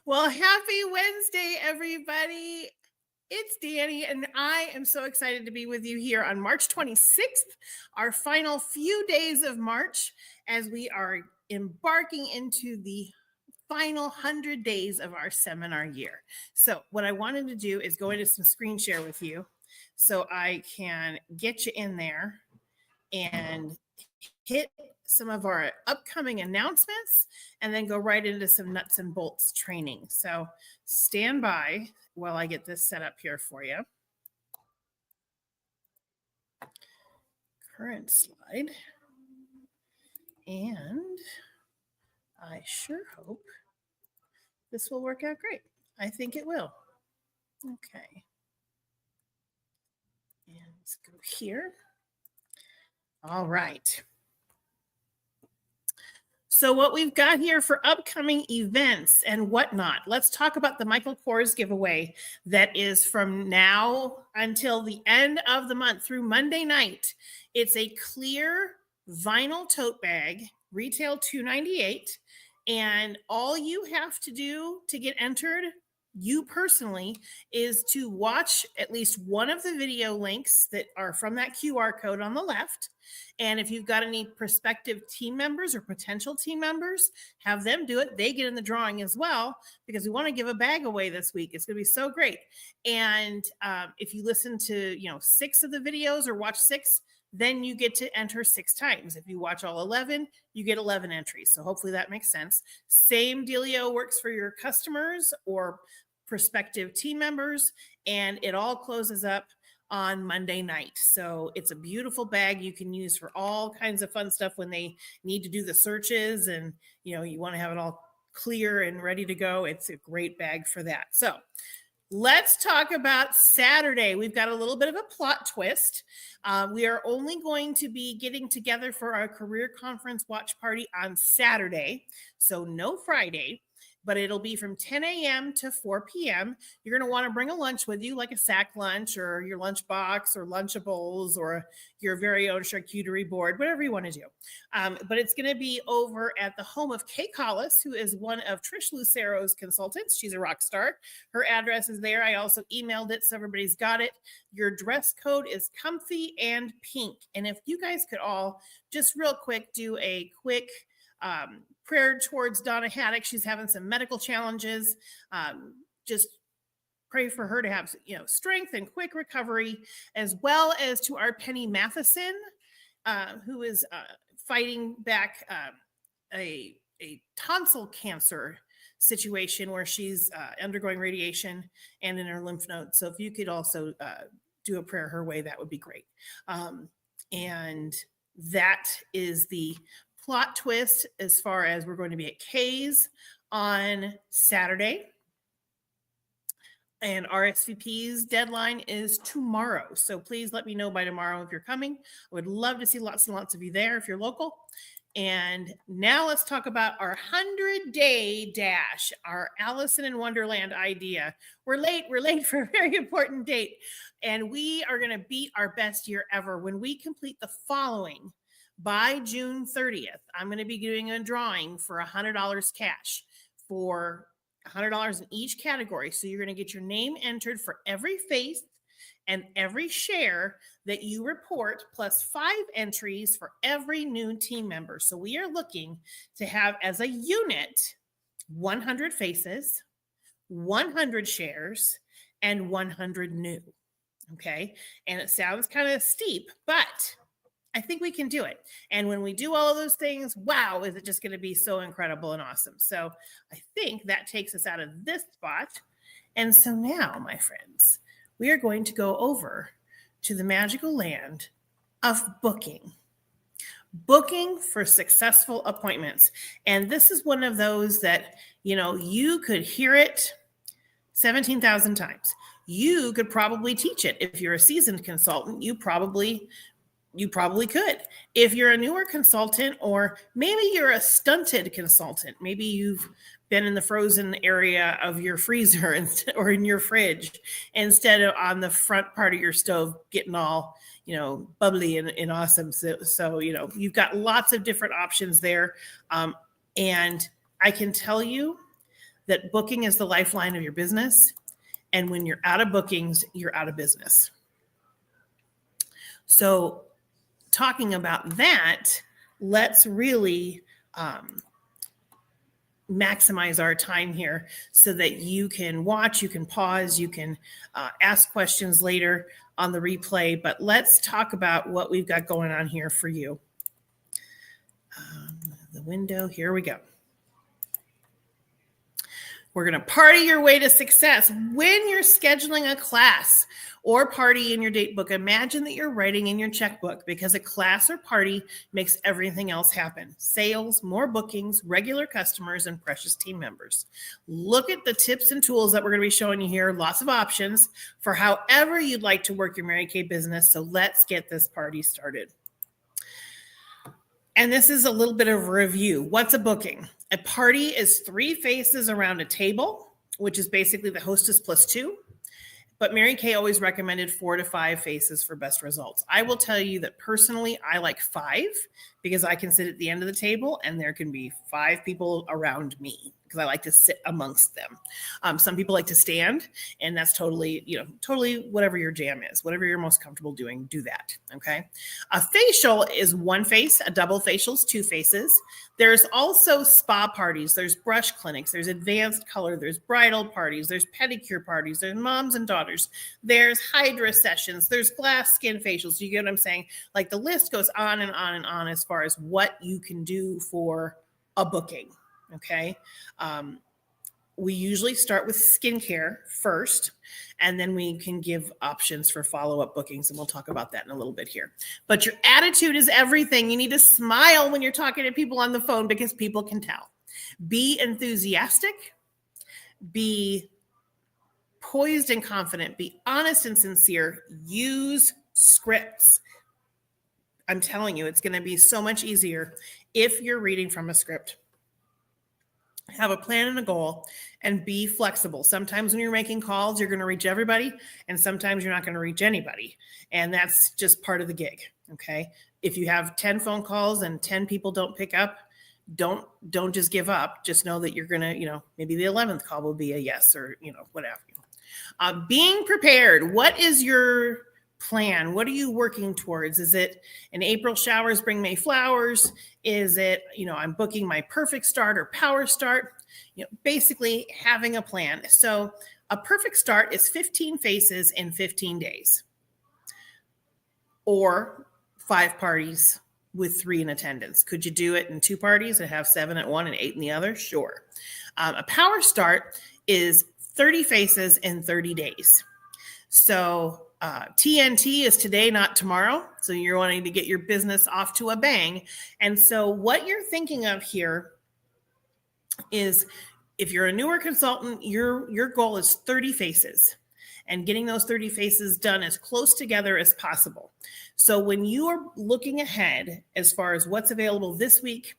Well, happy Wednesday, everybody. It's Danny, and I am so excited to be with you here on March 26th, our final few days of March, as we are embarking into the final 100 days of our seminar year. So, what I wanted to do is go into some screen share with you so I can get you in there and hit some of our upcoming announcements and then go right into some nuts and bolts training. So stand by while I get this set up here for you. Current slide. And I sure hope this will work out great. I think it will. Okay. And let's go here. All right. So what we've got here for upcoming events and whatnot, let's talk about the Michael Kors giveaway that is from now until the end of the month through Monday night. It's a clear vinyl tote bag, retail $298, and all you have to do to get entered, you personally, is to watch at least one of the video links that are from that QR code on the left. And if you've got any prospective team members or potential team members, have them do it. They get in the drawing as well, because we want to give a bag away this week. It's going to be so great. And if you listen to 6 of the videos or watch 6, then you get to enter 6 times. If you watch all 11, you get 11 entries. So hopefully that makes sense. Same dealio works for your customers or prospective team members, and it all closes up on Monday night. So it's a beautiful bag you can use for all kinds of fun stuff when they need to do the searches and you want to have it all clear and ready to go. It's a great bag for that. So let's talk about Saturday. We've got a little bit of a plot twist. We are only going to be getting together for our career conference watch party on Saturday, so no Friday. But it'll be from 10 a.m. to 4 p.m. You're going to want to bring a lunch with you, like a sack lunch or your lunch box or Lunchables or your very own charcuterie board, whatever you want to do. But it's going to be over at the home of Kay Collis, who is one of Trish Lucero's consultants. She's a rock star. Her address is there. I also emailed it, so everybody's got it. Your dress code is comfy and pink. And if you guys could all just real quick do a quick prayer towards Donna Haddock. She's having some medical challenges. Just pray for her to have strength and quick recovery, as well as to our Penny Matheson, who is fighting back a tonsil cancer situation where she's undergoing radiation and in her lymph nodes. So if you could also do a prayer her way, that would be great. And that is the plot twist as far as we're going to be at Kay's on Saturday. And RSVP's deadline is tomorrow. So please let me know by tomorrow if you're coming. I would love to see lots and lots of you there if you're local. And now let's talk about our 100-day dash, our Allison in Wonderland idea. We're late for a very important date. And we are going to beat our best year ever when we complete the following. By June 30th, I'm going to be doing a drawing for $100 cash for $100 in each category. So you're going to get your name entered for every face and every share that you report, plus 5 entries for every new team member. So we are looking to have as a unit 100 faces, 100 shares, and 100 new. Okay. And it sounds kind of steep, but I think we can do it. And when we do all of those things, wow, is it just going to be so incredible and awesome. So I think that takes us out of this spot. And so now, my friends, we are going to go over to the magical land of booking. Booking for successful appointments. And this is one of those that, you could hear it 17,000 times. You could probably teach it. If you're a seasoned consultant, you probably could. If you're a newer consultant, or maybe you're a stunted consultant, maybe you've been in the frozen area of your freezer or in your fridge instead of on the front part of your stove getting all, bubbly and awesome. So, you've got lots of different options there. And I can tell you that booking is the lifeline of your business. And when you're out of bookings, you're out of business. So talking about that, let's really maximize our time here so that you can watch, you can pause, you can ask questions later on the replay. But let's talk about what we've got going on here for you. The window, here we go. We're going to party your way to success. When you're scheduling a class or party in your date book, imagine that you're writing in your checkbook, because a class or party makes everything else happen. Sales, more bookings, regular customers, and precious team members. Look at the tips and tools that we're going to be showing you here. Lots of options for however you'd like to work your Mary Kay business. So let's get this party started. And this is a little bit of a review. What's a booking? A party is 3 faces around a table, which is basically the hostess plus 2. But Mary Kay always recommended 4 to 5 faces for best results. I will tell you that personally, I like 5 because I can sit at the end of the table and there can be 5 people around me because I like to sit amongst them. Some people like to stand, and that's totally whatever your jam is, whatever you're most comfortable doing, do that. Okay. A facial is 1 face, a double facial is 2 faces. There's also spa parties, there's brush clinics, there's advanced color, there's bridal parties, there's pedicure parties, there's moms and daughters, there's hydra sessions, there's glass skin facials. You get what I'm saying? Like the list goes on and on and on as far as what you can do for a booking. Okay. We usually start with skincare first, and then we can give options for follow-up bookings, and we'll talk about that in a little bit here. But your attitude is everything. You need to smile when you're talking to people on the phone because people can tell. Be enthusiastic, be poised and confident, be honest and sincere, use scripts. I'm telling you, it's going to be so much easier if you're reading from a script. Have a plan and a goal, and be flexible. Sometimes when you're making calls, you're going to reach everybody, and sometimes you're not going to reach anybody. And that's just part of the gig. Okay. If you have 10 phone calls and 10 people don't pick up, don't just give up. Just know that you're going to, maybe the 11th call will be a yes, or, whatever. Being prepared. What is your plan? What are you working towards? Is it an April showers bring May flowers? Is it, I'm booking my perfect start or power start? Basically having a plan. So a perfect start is 15 faces in 15 days, or 5 parties with 3 in attendance. Could you do it in 2 parties and have 7 at one and 8 in the other? Sure. A power start is 30 faces in 30 days. So TNT is today, not tomorrow. So you're wanting to get your business off to a bang. And so what you're thinking of here is, if you're a newer consultant, your goal is 30 faces, and getting those 30 faces done as close together as possible. So when you are looking ahead as far as what's available this week,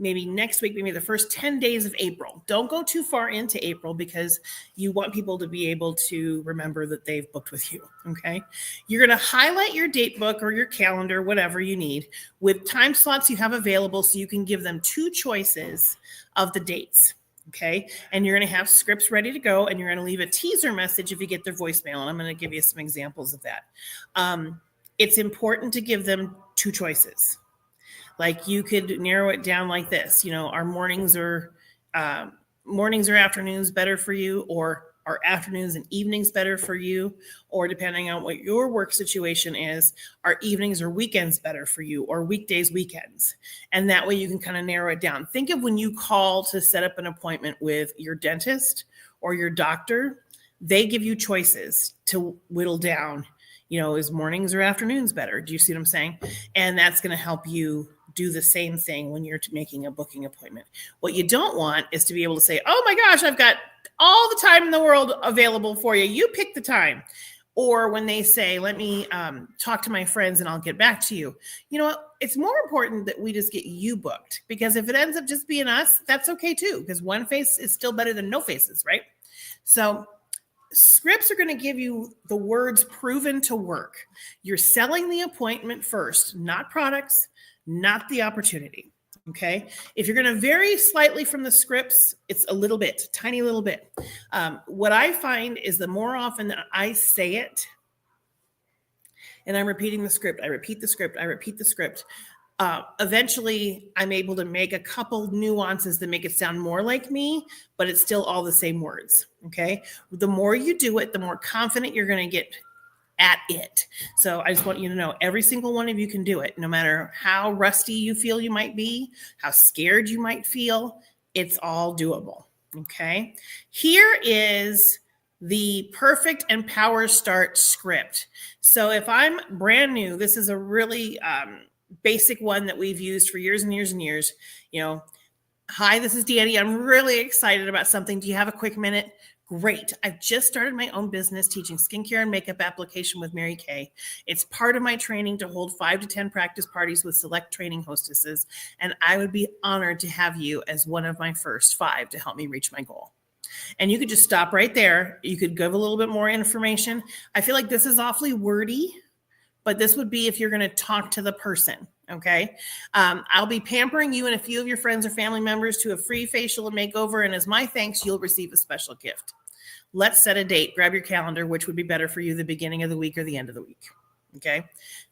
maybe next week, maybe the first 10 days of April. Don't go too far into April because you want people to be able to remember that they've booked with you, okay? You're going to highlight your date book or your calendar, whatever you need, with time slots you have available so you can give them 2 choices of the dates, okay? And you're going to have scripts ready to go, and you're going to leave a teaser message if you get their voicemail, and I'm going to give you some examples of that. It's important to give them 2 choices. Like you could narrow it down like this, are mornings or afternoons better for you, or are afternoons and evenings better for you? Or depending on what your work situation is, are evenings or weekends better for you, or weekdays, weekends? And that way you can kind of narrow it down. Think of when you call to set up an appointment with your dentist or your doctor, they give you choices to whittle down, is mornings or afternoons better? Do you see what I'm saying? And that's going to help you do the same thing when you're making a booking appointment. What you don't want is to be able to say, oh my gosh, I've got all the time in the world available for you. You pick the time. Or when they say, let me talk to my friends and I'll get back to you. You know what? It's more important that we just get you booked, because if it ends up just being us, that's okay too, because 1 face is still better than no faces, right? So scripts are going to give you the words proven to work. You're selling the appointment first, not products, not the opportunity. Okay. If you're going to vary slightly from the scripts, it's a little bit, tiny little bit. What I find is the more often that I say it, and I'm repeating the script, I repeat the script, I repeat the script. Eventually, I'm able to make a couple nuances that make it sound more like me, but it's still all the same words. Okay. The more you do it, the more confident you're going to get at it. So I just want you to know every single one of you can do it, no matter how rusty you feel you might be, how scared you might feel, it's all doable. Okay. Here is the perfect and power start script. So if I'm brand new, this is a really basic one that we've used for years and years and years. You know, hi, this is Danny. I'm really excited about something. Do you have a quick minute? Great. I've just started my own business teaching skincare and makeup application with Mary Kay. It's part of my training to hold 5 to 10 practice parties with select training hostesses. And I would be honored to have you as one of my first 5 to help me reach my goal. And you could just stop right there. You could give a little bit more information. I feel like this is awfully wordy, but this would be if you're going to talk to the person. Okay. I'll be pampering you and a few of your friends or family members to a free facial and makeover. And as my thanks, you'll receive a special gift. Let's set a date. Grab your calendar, which would be better for you, the beginning of the week or the end of the week. Okay.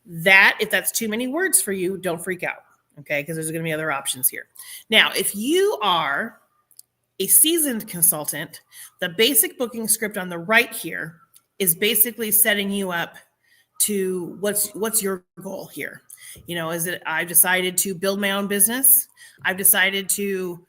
If that's too many words for you, don't freak out. Okay. Because there's going to be other options here. Now, if you are a seasoned consultant, the basic booking script on the right here is basically setting you up to what's your goal here. You know, is it I've decided to build my own business. I've decided to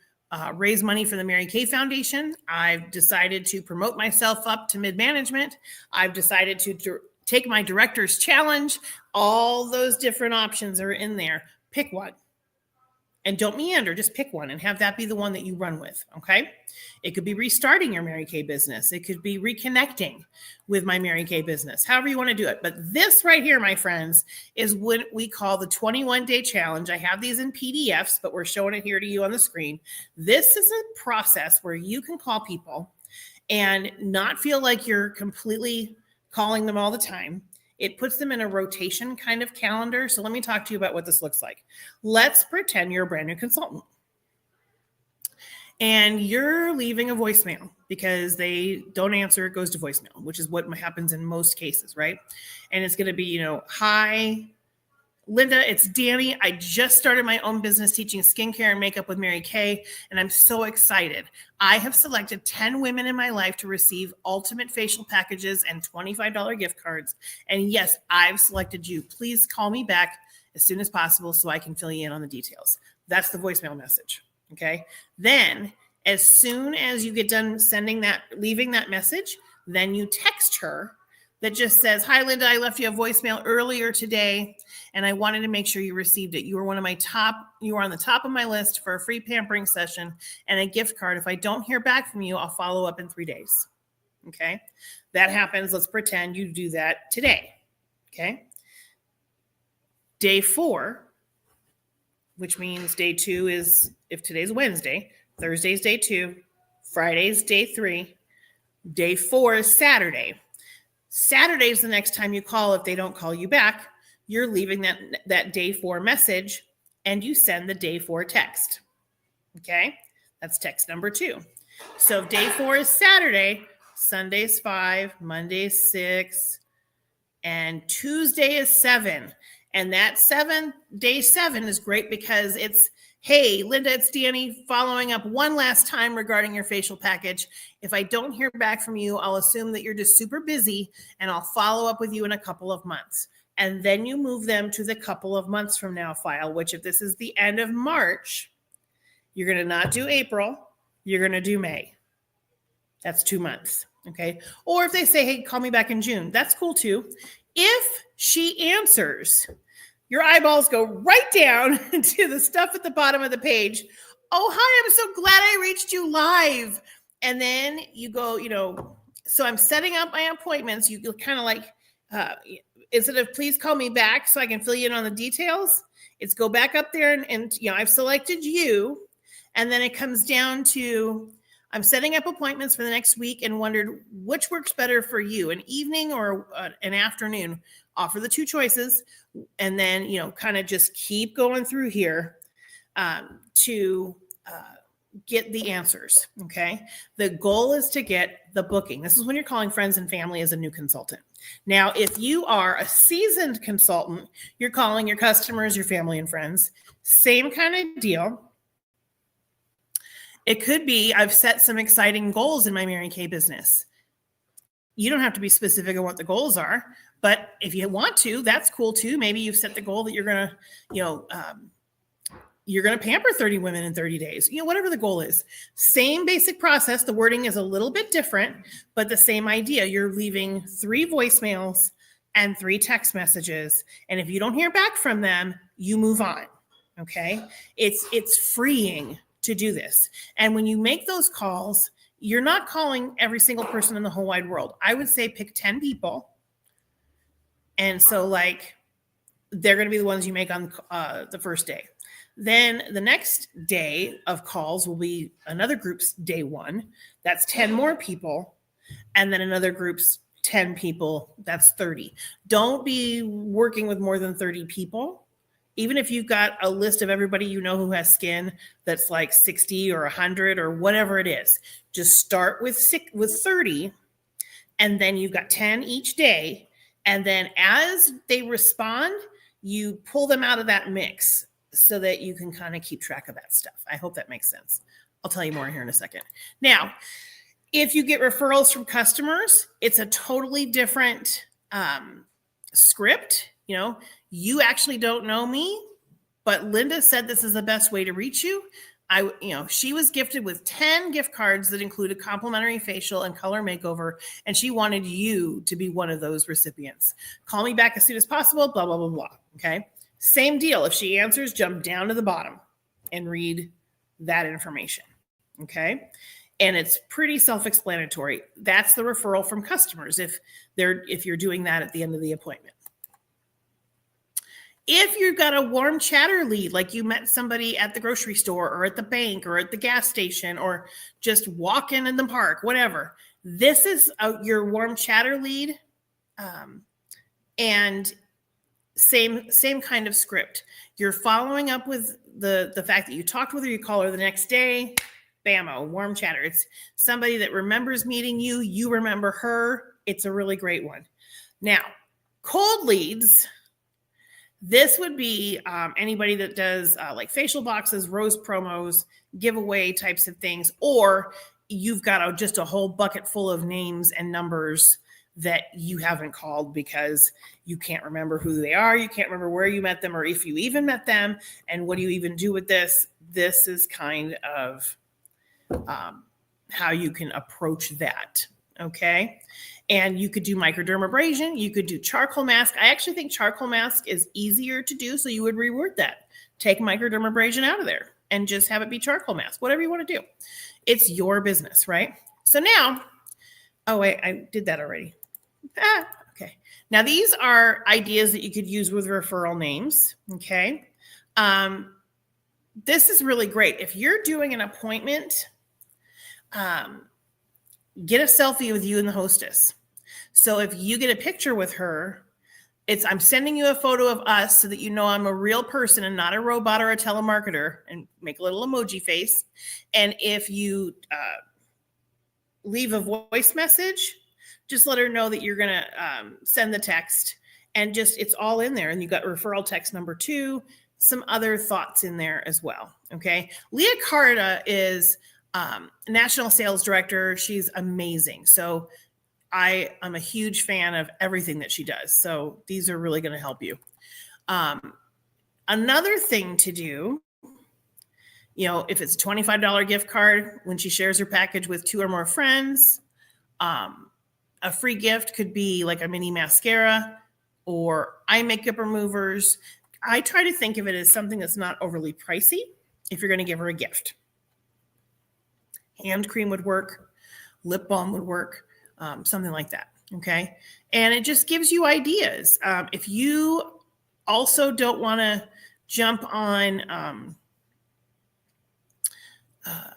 raise money for the Mary Kay Foundation. I've decided to promote myself up to mid-management. I've decided to take my director's challenge. All those different options are in there. Pick one. And don't meander, just pick one and have that be the one that you run with, okay? It could be restarting your Mary Kay business. It could be reconnecting with my Mary Kay business, however you want to do it. But this right here, my friends, is what we call the 21-day challenge. I have these in PDFs, but we're showing it here to you on the screen. This is a process where you can call people and not feel like you're completely calling them all the time. It puts them in a rotation kind of calendar. So let me talk to you about what this looks like. Let's pretend you're a brand new consultant and you're leaving a voicemail because they don't answer. It goes to voicemail, which is what happens in most cases, right? And it's going to be, you know, hi, Linda, it's Danny. I just started my own business teaching skincare and makeup with Mary Kay, and I'm so excited. I have selected 10 women in my life to receive ultimate facial packages and $25 gift cards. And yes, I've selected you. Please call me back as soon as possible so I can fill you in on the details. That's the voicemail message. Okay. Then as soon as you get done leaving that message, then you text her that just says, hi, Linda, I left you a voicemail earlier today, and I wanted to make sure you received it. You were you were on the top of my list for a free pampering session and a gift card. If I don't hear back from you, I'll follow up in 3 days. Okay. That happens. Let's pretend you do that today. Okay. Day 4, which means day 2 is, if today's Wednesday, Thursday's day 2, Friday's day 3, day 4 is Saturday. Saturday is the next time you call. If they don't call you back, you're leaving that day 4 message and you send the day 4 text. Okay. That's text number 2. So if day 4 is Saturday, Sunday's 5, Monday's 6, and Tuesday is 7. And that day 7 is great because it's, hey, Linda, it's Danny following up one last time regarding your facial package. If I don't hear back from you, I'll assume that you're just super busy and I'll follow up with you in a couple of months. And then you move them to the couple of months from now file, which if this is the end of March, you're going to not do April, you're going to do May. That's 2 months. Okay. Or if they say, hey, call me back in June, that's cool too. If she answers, your eyeballs go right down to the stuff at the bottom of the page. Oh, hi, I'm so glad I reached you live. And then you go, so I'm setting up my appointments. You kind of like, instead of please call me back so I can fill you in on the details, it's go back up there and I've selected you. And then it comes down to, I'm setting up appointments for the next week and wondered which works better for you, an evening or an afternoon. Offer the 2 choices and then, kind of just keep going through here. to get the answers. Okay. The goal is to get the booking. This is when you're calling friends and family as a new consultant. Now, if you are a seasoned consultant, you're calling your customers, your family and friends. Same kind of deal. It could be, I've set some exciting goals in my Mary Kay business. You don't have to be specific on what the goals are, but if you want to, that's cool too. Maybe you've set the goal that you're going to, you're going to pamper 30 women in 30 days, whatever the goal is. Same basic process. The wording is a little bit different, but the same idea. You're leaving 3 voicemails and 3 text messages. And if you don't hear back from them, you move on. Okay. It's freeing to do this. And when you make those calls, you're not calling every single person in the whole wide world. I would say pick 10 people. And so they're going to be the ones you make on the first day. Then the next day of calls will be another group's day 1. That's 10 more people. And then another group's 10 people. That's 30. Don't be working with more than 30 people. Even if you've got a list of everybody who has skin that's like 60 or 100 or whatever it is, just start with 30. And then you've got 10 each day. And then as they respond, you pull them out of that mix so that you can kind of keep track of that stuff. I hope that makes sense. I'll tell you more here in a second. Now, if you get referrals from customers, it's a totally different script. You actually don't know me, but Linda said this is the best way to reach you. She was gifted with 10 gift cards that include a complimentary facial and color makeover, and she wanted you to be one of those recipients. Call me back as soon as possible, blah, blah, blah, blah. Okay. Same deal. If she answers, jump down to the bottom and read that information. Okay. And it's pretty self-explanatory. That's the referral from customers if you're doing that at the end of the appointment. If you've got a warm chatter lead, like you met somebody at the grocery store or at the bank or at the gas station or just walking in the park, whatever, this is your warm chatter lead. And same kind of script. You're following up with the fact that you talked with her, you call her the next day, bammo, warm chatter. It's somebody that remembers meeting you, you remember her. It's a really great one. Now, cold leads, this would be anybody that does like facial boxes, rose promos, giveaway types of things, or you've got just a whole bucket full of names and numbers that you haven't called because you can't remember who they are. You can't remember where you met them or if you even met them. And what do you even do with this? This is kind of how you can approach that. Okay. And you could do microdermabrasion. You could do charcoal mask. I actually think charcoal mask is easier to do. So you would reword that. Take microdermabrasion out of there and just have it be charcoal mask, whatever you want to do. It's your business, right? So now, oh wait, I did that already. Okay. Now these are ideas that you could use with referral names. Okay. This is really great. If you're doing an appointment, get a selfie with you and the hostess. So if you get a picture with her, I'm sending you a photo of us so that you know I'm a real person and not a robot or a telemarketer, and make a little emoji face. And if you leave a voice message, just let her know that you're going to send the text, and it's all in there. And you got referral text number 2, some other thoughts in there as well. Okay. Leah Carta is national sales director. She's amazing. So I'm a huge fan of everything that she does. So these are really going to help you. Another thing to do, if it's a $25 gift card, when she shares her package with 2 or more friends, a free gift could be like a mini mascara or eye makeup removers. I try to think of it as something that's not overly pricey if you're going to give her a gift. Hand cream would work, lip balm would work, something like that. Okay. And it just gives you ideas. If you also don't want to jump on,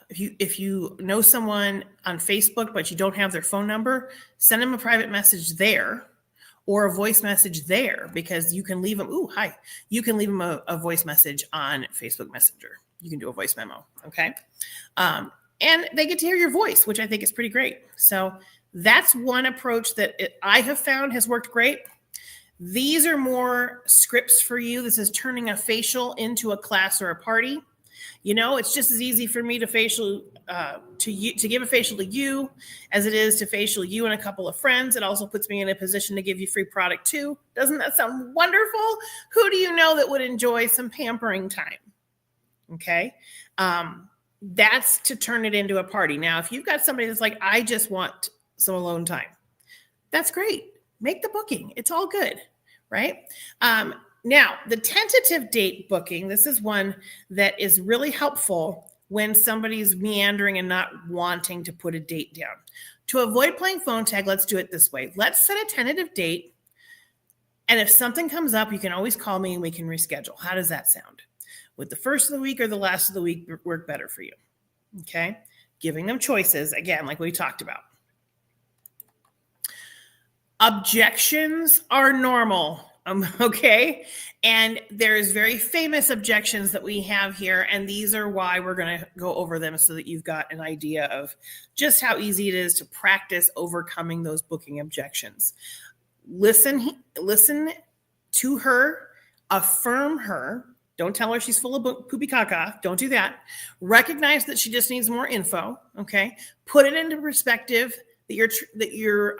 if you know someone on Facebook, but you don't have their phone number, send them a private message there or a voice message there, because you can leave them. Ooh, hi. You can leave them a voice message on Facebook Messenger. you can do a voice memo. Okay. And they get to hear your voice, which I think is pretty great. So that's one approach that I have found has worked great. These are more scripts for you. This is turning a facial into a class or a party. You know, it's just as easy for me to give a facial to you as it is to facial you and a couple of friends. It also puts me in a position to give you free product too. Doesn't that sound wonderful? Who do you know that would enjoy some pampering time? Okay. That's to turn it into a party. Now, if you've got somebody that's like, I just want some alone time, that's great. Make the booking. It's all good, right? Now, the tentative date booking, this is one that is really helpful when somebody's meandering and not wanting to put a date down. To avoid playing phone tag, let's do it this way. Let's set a tentative date. And if something comes up, you can always call me and we can reschedule. How does that sound? Would the first of the week or the last of the week work better for you? Okay. Giving them choices, again, like we talked about. Objections are normal. Okay. And there's very famous objections that we have here. And these are why we're going to go over them so that you've got an idea of just how easy it is to practice overcoming those booking objections. Listen to her, affirm her. Don't tell her she's full of poopy caca. Don't do that. Recognize that she just needs more info. Okay. Put it into perspective that you're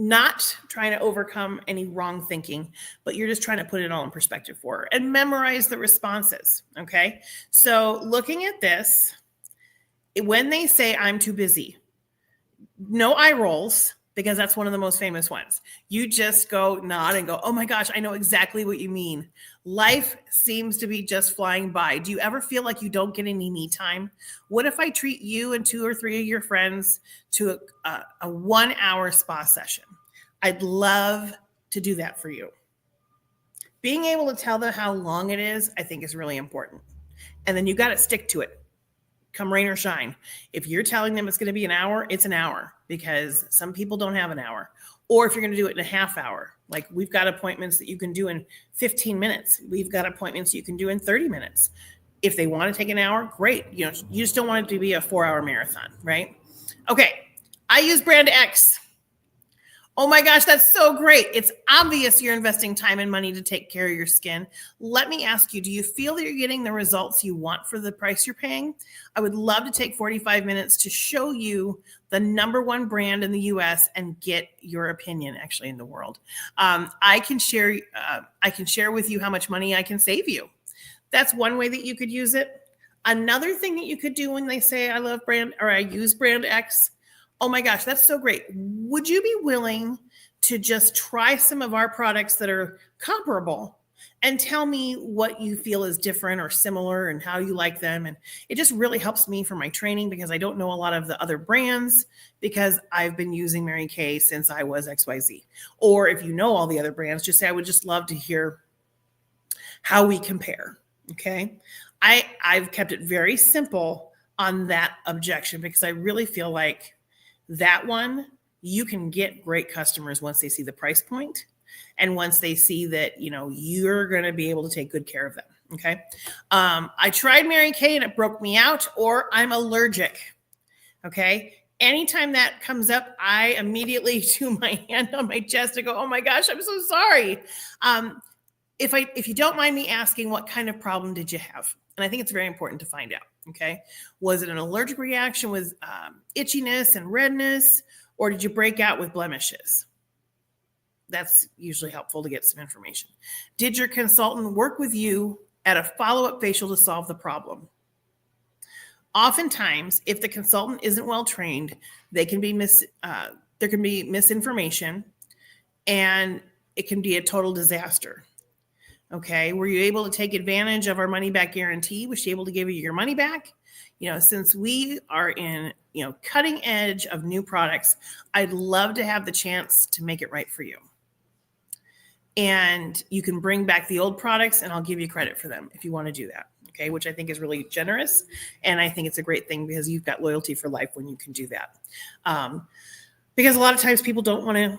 not trying to overcome any wrong thinking, but you're just trying to put it all in perspective for her and memorize the responses. Okay. So looking at this, when they say I'm too busy, no eye rolls, because that's one of the most famous ones. You just go nod and go, oh my gosh, I know exactly what you mean. Life seems to be just flying by. Do you ever feel like you don't get any me time? What if I treat you and 2 or 3 of your friends to a 1-hour spa session? I'd love to do that for you. Being able to tell them how long it is, I think is really important. And then you got to stick to it. Come rain or shine. If you're telling them it's going to be an hour, it's an hour, because some people don't have an hour. Or if you're going to do it in a half hour, like we've got appointments that you can do in 15 minutes. We've got appointments you can do in 30 minutes. If they want to take an hour, great. You just don't want it to be a 4-hour marathon, right? Okay. I use Brand X. Oh my gosh, that's so great. It's obvious you're investing time and money to take care of your skin. Let me ask you, do you feel that you're getting the results you want for the price you're paying? I would love to take 45 minutes to show you the #1 brand in the US and get your opinion, actually in the world. I can share with you how much money I can save you. That's one way that you could use it. Another thing that you could do when they say I love brand or I use Brand X, oh my gosh, that's so great. Would you be willing to just try some of our products that are comparable and tell me what you feel is different or similar and how you like them? And it just really helps me for my training, because I don't know a lot of the other brands, because I've been using Mary Kay since I was XYZ. Or if you know all the other brands, just say, I would just love to hear how we compare. Okay. I've kept it very simple on that objection, because I really feel like that one, you can get great customers once they see the price point and once they see that, you're going to be able to take good care of them. Okay. I tried Mary Kay and it broke me out, or I'm allergic. Okay. Anytime that comes up, I immediately do my hand on my chest and go, oh my gosh, I'm so sorry. If you don't mind me asking, what kind of problem did you have? And I think it's very important to find out. Okay. Was it an allergic reaction with itchiness and redness, or did you break out with blemishes? That's usually helpful to get some information. Did your consultant work with you at a follow-up facial to solve the problem? Oftentimes, if the consultant isn't well trained, there can be misinformation, and it can be a total disaster. Okay. Were you able to take advantage of our money back guarantee? Was she able to give you your money back? Since we are in, cutting edge of new products, I'd love to have the chance to make it right for you. And you can bring back the old products and I'll give you credit for them if you want to do that. Okay. Which I think is really generous. And I think it's a great thing, because you've got loyalty for life when you can do that. Because a lot of times people don't want to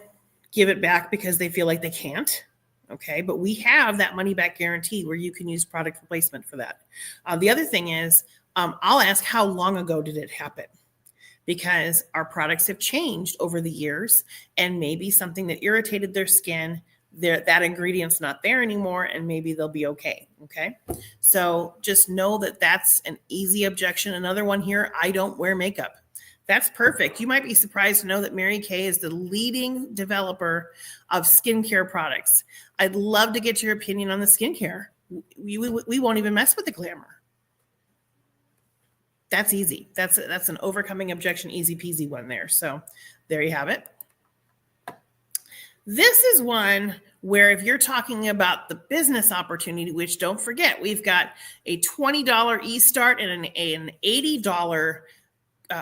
give it back because they feel like they can't. Okay, but we have that money back guarantee where you can use product replacement for that. The other thing is, I'll ask, how long ago did it happen? Because our products have changed over the years, and maybe something that irritated their skin, that ingredient's not there anymore, and maybe they'll be okay. Okay, so just know that that's an easy objection. Another one here: I don't wear makeup. That's perfect. You might be surprised to know that Mary Kay is the leading developer of skincare products. I'd love to get your opinion on the skincare. We won't even mess with the glamour. That's easy. That's an overcoming objection, easy peasy one there. So there you have it. This is one where if you're talking about the business opportunity, which don't forget, we've got a $20 e-start and an $80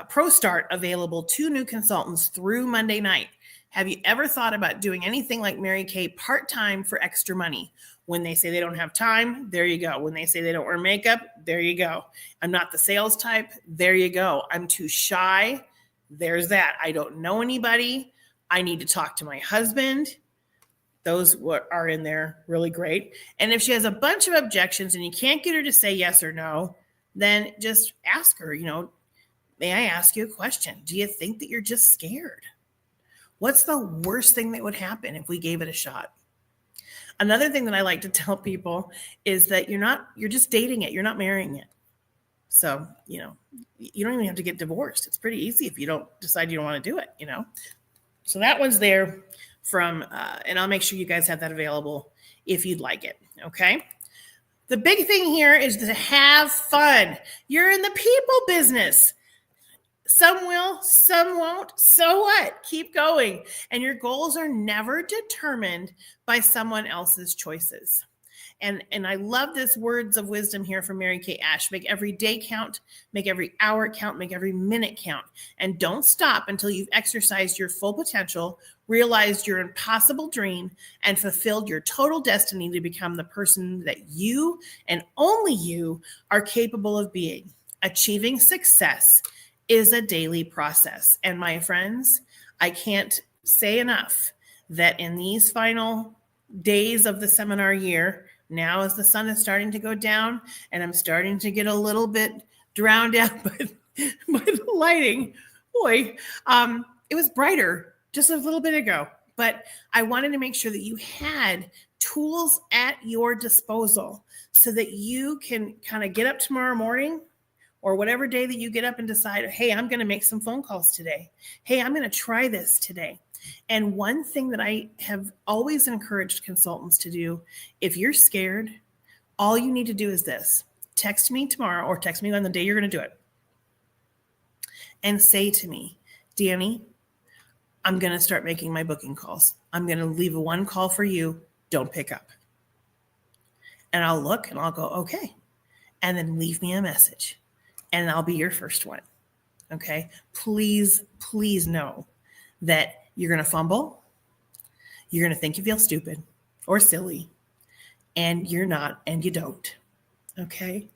Pro Start available to new consultants through Monday night. Have you ever thought about doing anything like Mary Kay part-time for extra money? When they say they don't have time, there you go. When they say they don't wear makeup, there you go. I'm not the sales type, there you go. I'm too shy, there's that. I don't know anybody. I need to talk to my husband. Those are in there, really great. And if she has a bunch of objections and you can't get her to say yes or no, then just ask her, may I ask you a question? Do you think that you're just scared? What's the worst thing that would happen if we gave it a shot? Another thing that I like to tell people is that you're just dating it. You're not marrying it. So, you don't even have to get divorced. It's pretty easy if you don't decide you don't want to do it, So that one's there from, and I'll make sure you guys have that available if you'd like it. Okay. The big thing here is to have fun. You're in the people business. Some will, some won't. So what? Keep going. And your goals are never determined by someone else's choices. And I love this words of wisdom here from Mary Kay Ash. Make every day count, make every hour count, make every minute count. And don't stop until you've exercised your full potential, realized your impossible dream, and fulfilled your total destiny to become the person that you and only you are capable of being. Achieving success is a daily process. And my friends, I can't say enough that in these final days of the seminar year, now as the sun is starting to go down and I'm starting to get a little bit drowned out by the lighting, it was brighter just a little bit ago. But I wanted to make sure that you had tools at your disposal so that you can kind of get up tomorrow morning or whatever day that you get up and decide, hey, I'm going to make some phone calls today. Hey, I'm going to try this today. And one thing that I have always encouraged consultants to do, if you're scared, all you need to do is this. Text me tomorrow or text me on the day you're going to do it. And say to me, Danny, I'm going to start making my booking calls. I'm going to leave a one call for you. Don't pick up. And I'll look and I'll go, okay. And then leave me a message. And I'll be your first one. Okay. Please know that you're going to fumble. You're going to think you feel stupid or silly. And you're not, and you don't. Okay.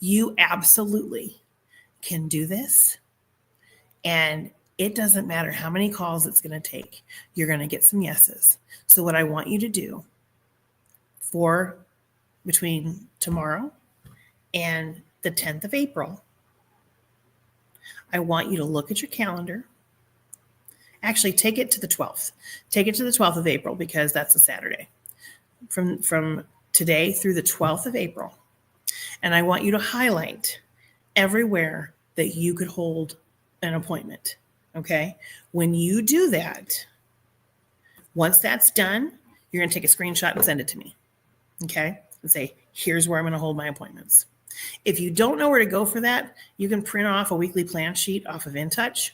You absolutely can do this. And it doesn't matter how many calls it's going to take. You're going to get some yeses. So what I want you to do for between tomorrow and the 10th of April, I want you to look at your calendar. Actually, take it to the 12th. Take it to the 12th of April because that's a Saturday. From today through the 12th of April. And I want you to highlight everywhere that you could hold an appointment. Okay? When you do that, once that's done, you're going to take a screenshot and send it to me. Okay? And say, here's where I'm going to hold my appointments. If you don't know where to go for that, you can print off a weekly plan sheet off of InTouch.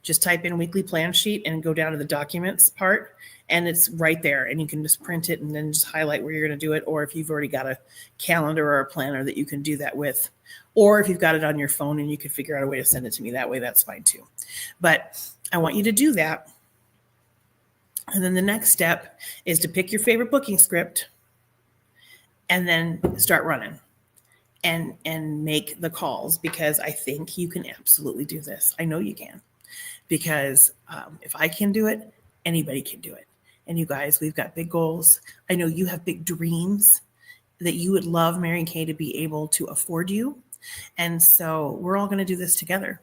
Just type in weekly plan sheet and go down to the documents part, and it's right there. And you can just print it and then just highlight where you're going to do it. Or if you've already got a calendar or a planner that you can do that with, or if you've got it on your phone and you can figure out a way to send it to me that way, that's fine too. But I want you to do that. And then the next step is to pick your favorite booking script and then start running. And make the calls, because I think you can absolutely do this. I know you can, because if I can do it, anybody can do it. And you guys, we've got big goals. I know you have big dreams that you would love Mary Kay to be able to afford you. And so we're all going to do this together.